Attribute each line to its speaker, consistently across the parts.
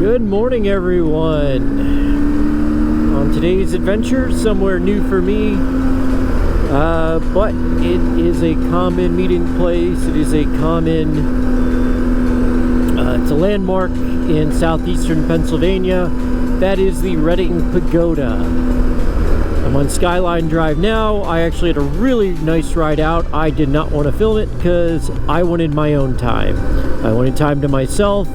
Speaker 1: Good morning, everyone. On today's adventure, somewhere new for me, but it is a common meeting place. It is a common, it's a landmark in southeastern Pennsylvania. That is the Reading Pagoda. I'm on Skyline Drive now. I actually had a really nice ride out. I did not want to film it because I wanted my own time. I wanted time to myself.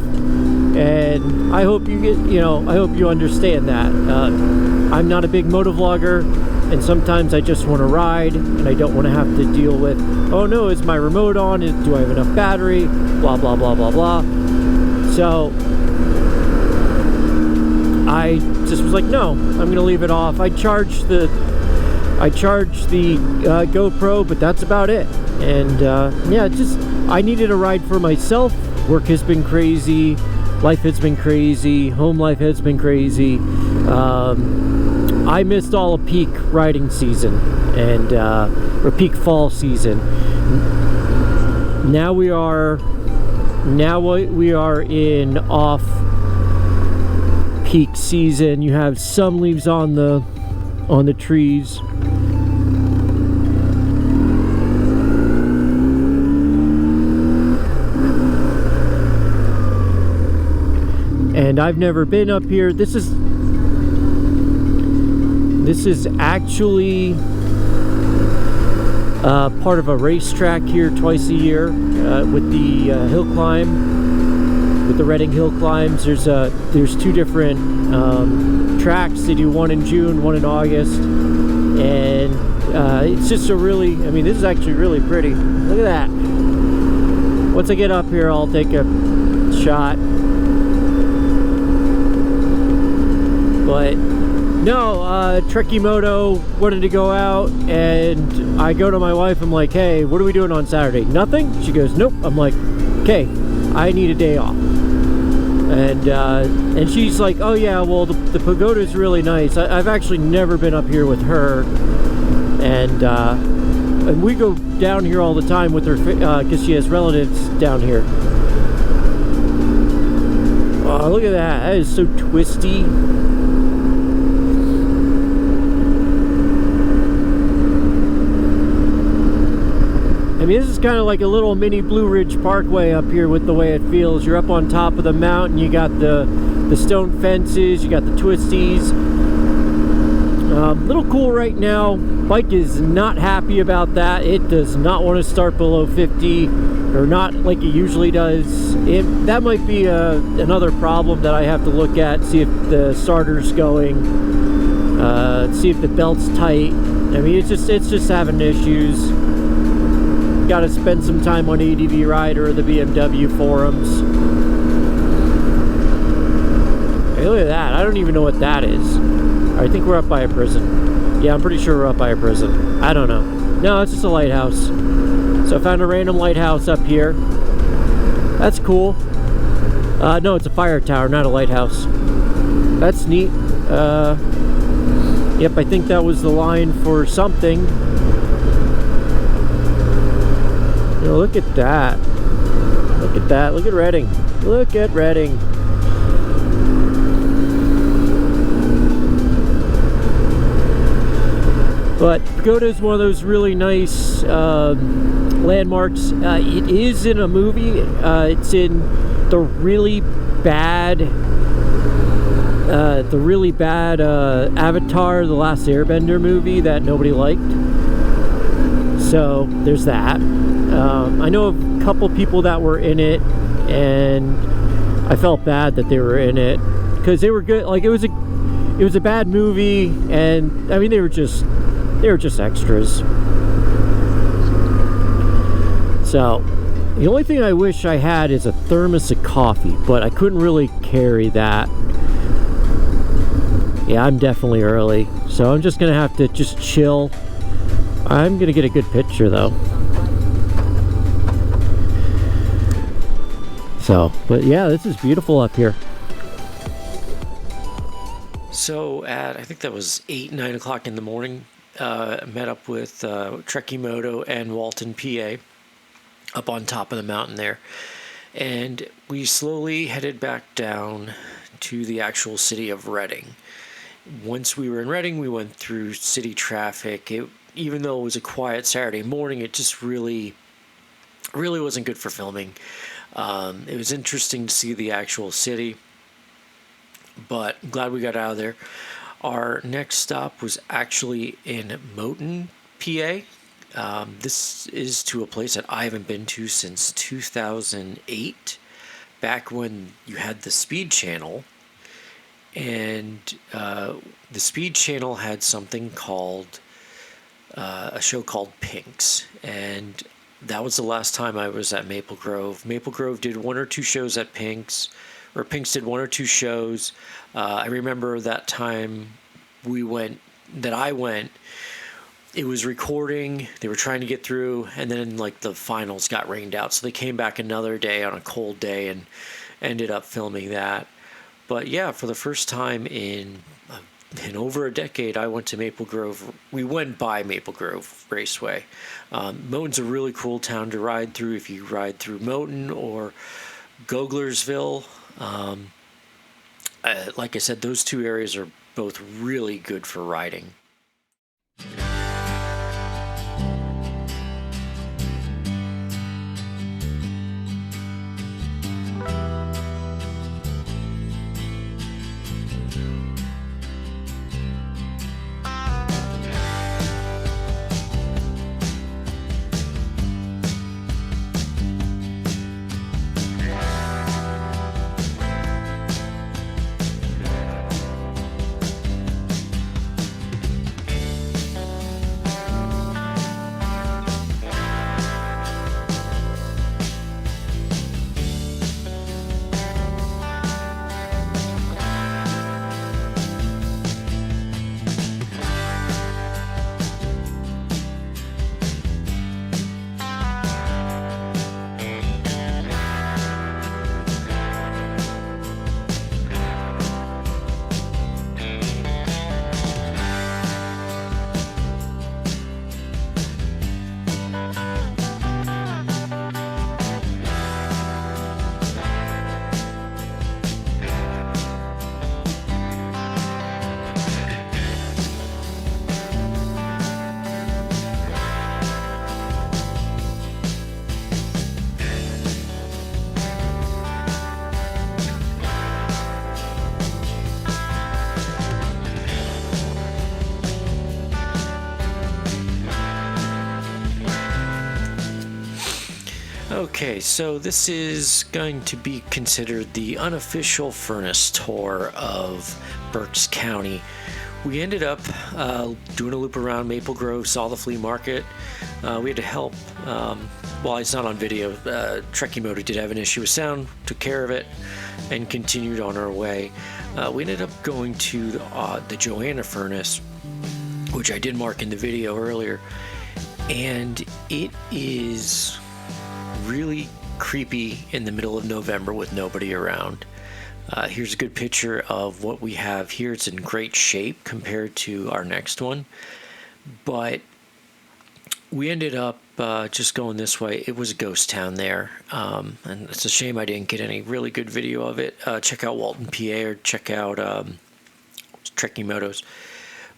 Speaker 1: And I hope you get, I hope you understand that. I'm not a big motovlogger, and sometimes I just want to ride, and I don't want to have to deal with, oh no, is my remote on? Do I have enough battery? Blah, blah, blah, blah, blah. So, I just was like, no, I'm going to leave it off. I charged the GoPro, but that's about it. And, yeah, I needed a ride for myself. Work has been crazy. Life has been crazy. Home life has been crazy. I missed all of peak riding season or peak fall season. Now we are in off peak season. You have some leaves on the trees. And I've never been up here. This is actually part of a racetrack here twice a year with the hill climb, with the Reading Hill climbs. There's two different tracks. They do one in June, one in August, and it's just this is actually really pretty. Look at that. Once I get up here, I'll take a shot. But no, Trekkie Moto wanted to go out, and I go to my wife. I'm like, hey, what are we doing on Saturday? Nothing? She goes, nope. I'm like, okay, I need a day off. And she's like, oh yeah, well the Pagoda is really nice. I've actually never been up here with her, and we go down here all the time with her because she has relatives down here. Oh, look at that! That is so twisty. I mean, this is kind of like a little mini Blue Ridge Parkway up here with the way it feels. You're up on top of the mountain, you got the stone fences, you got the twisties. Little cool right now. Bike is not happy about that. It does not want to start below 50, or not like it usually does. That might be another problem that I have to look at, see if the starter's going, see if the belt's tight. I mean, it's just having issues. Got to spend some time on ADV Rider or the BMW forums. Hey, look at that. I don't even know what that is. I think we're up by a prison. Yeah, I'm pretty sure we're up by a prison. I don't know. No, it's just a lighthouse. So I found a random lighthouse up here. That's cool. No, it's a fire tower, not a lighthouse. That's neat. Yep, I think that was the line for something. Look at that. Look at that. Look at Reading. Look at Reading. But Pagoda is one of those really nice landmarks. It is in a movie. It's in the really bad Avatar: The Last Airbender movie that nobody liked. So there's that. I know a couple people that were in it, and I felt bad that they were in it because they were good. Like it was a bad movie, and I mean they were just extras. So the only thing I wish I had is a thermos of coffee, but I couldn't really carry that. Yeah, I'm definitely early, so I'm just gonna have to just chill. I'm gonna get a good picture though. So, but yeah, this is beautiful up here. So at, I think that was 9 o'clock in the morning, met up with Trekkie Moto and Walt in PA up on top of the mountain there. And we slowly headed back down to the actual city of Reading. Once we were in Reading, we went through city traffic. Even though it was a quiet Saturday morning, it just really wasn't good for filming. It was interesting to see the actual city, but I'm glad we got out of there. Our next stop was actually in Moton, PA. This is to a place that I haven't been to since 2008, back when you had the Speed Channel. And the Speed Channel had something called a show called Pinks, and that was the last time I was at Maple Grove. Maple Grove did 1 or 2 shows at Pinks, or Pinks did 1 or 2 shows. I remember that time I went, it was recording, they were trying to get through, and then like the finals got rained out, so they came back another day on a cold day and ended up filming that. But yeah, for the first time in over a decade, I went to Maple Grove. We went by Maple Grove Raceway. Moton's a really cool town to ride through if you ride through Moton or Goglersville. Like I said, those 2 areas are both really good for riding. Okay, so this is going to be considered the unofficial furnace tour of Berks County. We ended up doing a loop around Maple Grove, saw the flea market. We had to help, well, it's not on video, Trekkie Moto did have an issue with sound, took care of it, and continued on our way. We ended up going to the Joanna furnace, which I did mark in the video earlier, and it is really creepy in the middle of November with nobody around. Here's a good picture of what we have here. It's in great shape compared to our next one, but we ended up just going this way. It was a ghost town there, and it's a shame I didn't get any really good video of it. Check out Walt in PA, or check out Trekkie Motos.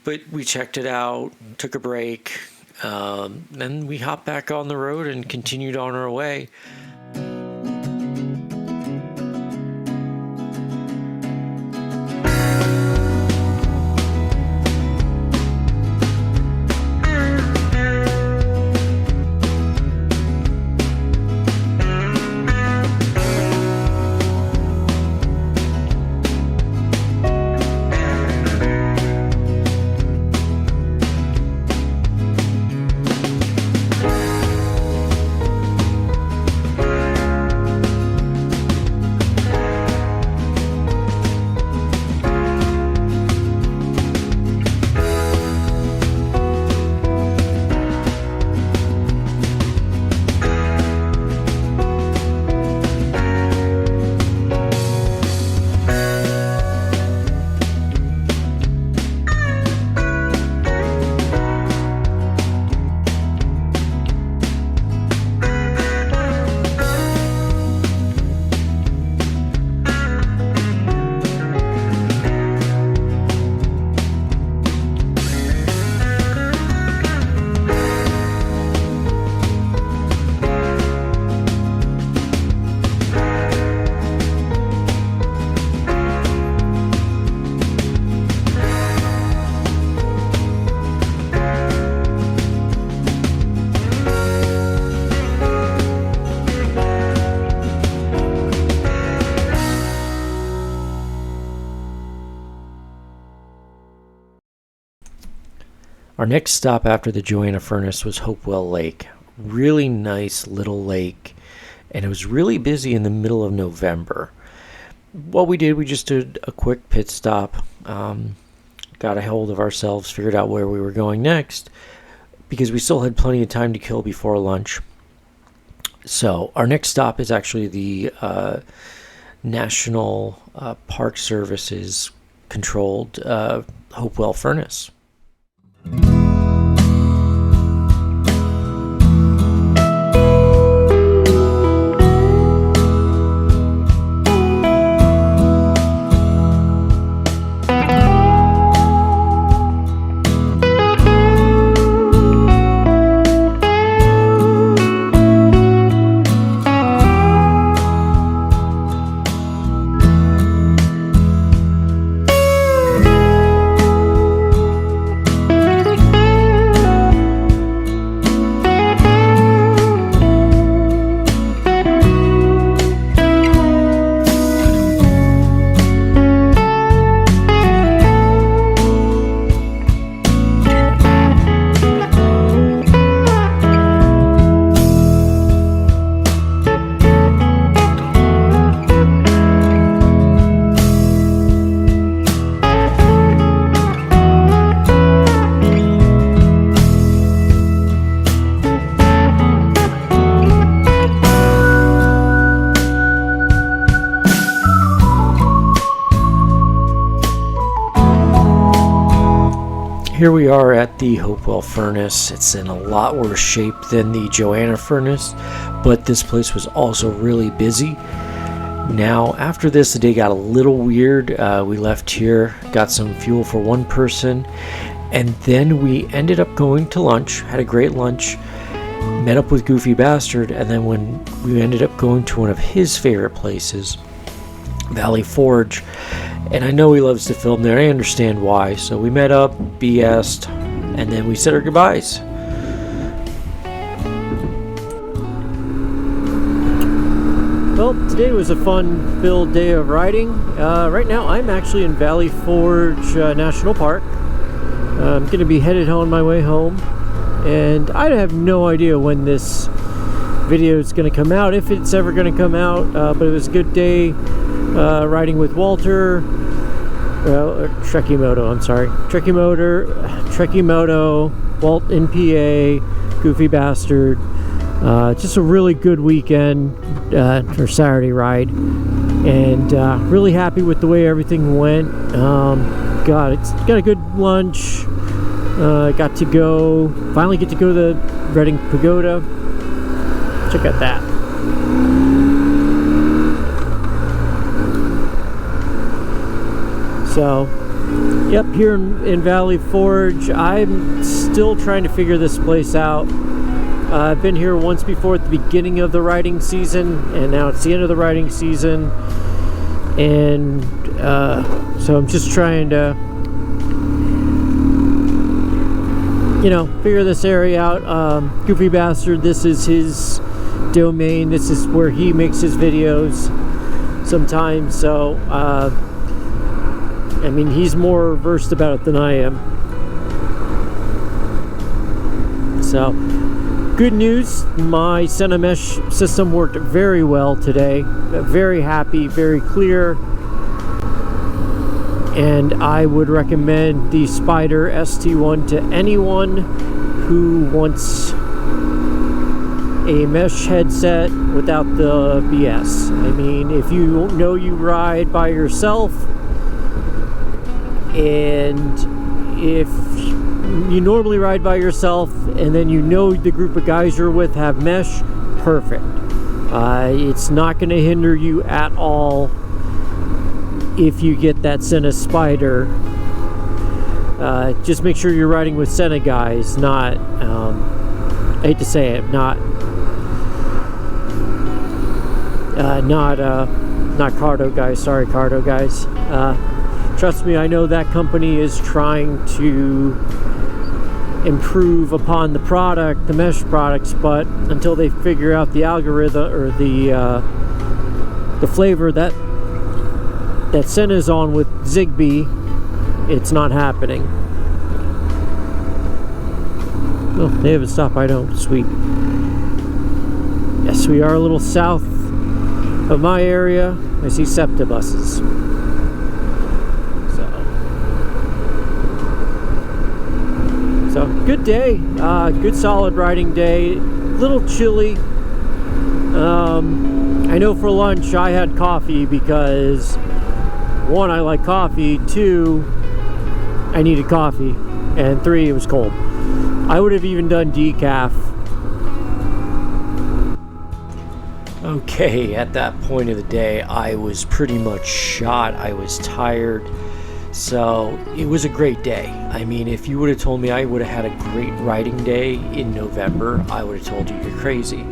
Speaker 1: But we checked it out, took a break, then we hopped back on the road and continued on our way. Our next stop after the Joanna Furnace was Hopewell Lake. Really nice little lake, and it was really busy in the middle of November. What we did, we just did a quick pit stop, got a hold of ourselves, figured out where we were going next, because we still had plenty of time to kill before lunch. So our next stop is actually the National Park Services controlled Hopewell Furnace. Here we are at the Hopewell Furnace. It's in a lot worse shape than the Joanna Furnace, but this place was also really busy. Now, after this, the day got a little weird. We left here, got some fuel for one person, and then we ended up going to lunch, had a great lunch, met up with Goofy Bastard, and then when we ended up going to one of his favorite places, Valley Forge. And I know he loves to film there. I understand why. So we met up, BS'd, and then we said our goodbyes. Well, today was a fun-filled day of riding. Right now, I'm actually in Valley Forge National Park. I'm going to be headed on my way home. And I have no idea when this video is going to come out, if it's ever going to come out. But it was a good day. Riding with Walter, Trekkie Moto, Trekkie Moto, Walt NPA, Goofy Bastard. Just a really good weekend, or Saturday ride, and really happy with the way everything went. It's got a good lunch. Finally get to go to the Reading Pagoda. Check out that. So, yep, here in Valley Forge, I'm still trying to figure this place out. I've been here once before at the beginning of the riding season, and now it's the end of the riding season. And so I'm just trying to, figure this area out. Goofy Bastard, this is his domain. This is where he makes his videos sometimes. So, he's more versed about it than I am. So, good news, my Senna mesh system worked very well today. Very happy, very clear. And I would recommend the Spider ST1 to anyone who wants a mesh headset without the BS. If you know you ride by yourself, and if you normally ride by yourself and then the group of guys you're with have mesh, perfect. It's not going to hinder you at all if you get that Senna Spider. Just make sure you're riding with Senna guys, not, I hate to say it, not Cardo guys. Sorry, Cardo guys. Trust me, I know that company is trying to improve upon the product, the mesh products, but until they figure out the algorithm or the flavor that Senna's on with Zigbee, it's not happening. Oh, they have a stop. I don't. Sweet. Yes, we are a little south of my area. I see SEPTA buses. So good day. Good solid riding day. Little chilly. I know for lunch I had coffee because, one, I like coffee, two, I needed coffee, and three, it was cold. I would have even done decaf. Okay, at that point of the day, I was pretty much shot. I was tired. So it was a great day. I mean, if you would have told me I would have had a great riding day in November, I would have told you you're crazy.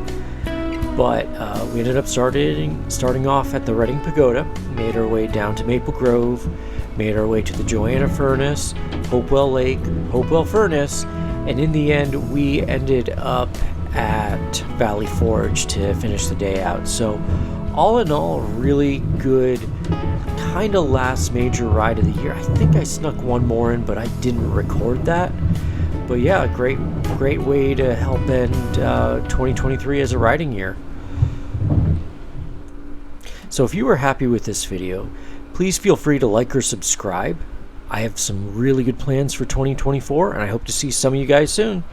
Speaker 1: But we ended up starting off at the Reading Pagoda, made our way down to Maple Grove, made our way to the Joanna Furnace, Hopewell Lake, Hopewell Furnace, and in the end we ended up at Valley Forge to finish the day out. So all in all, really good kind of last major ride of the year. I think I snuck one more in, but I didn't record that. But yeah, great way to help end 2023 as a riding year. So if you were happy with this video, please feel free to like or subscribe. I have some really good plans for 2024, and I hope to see some of you guys soon.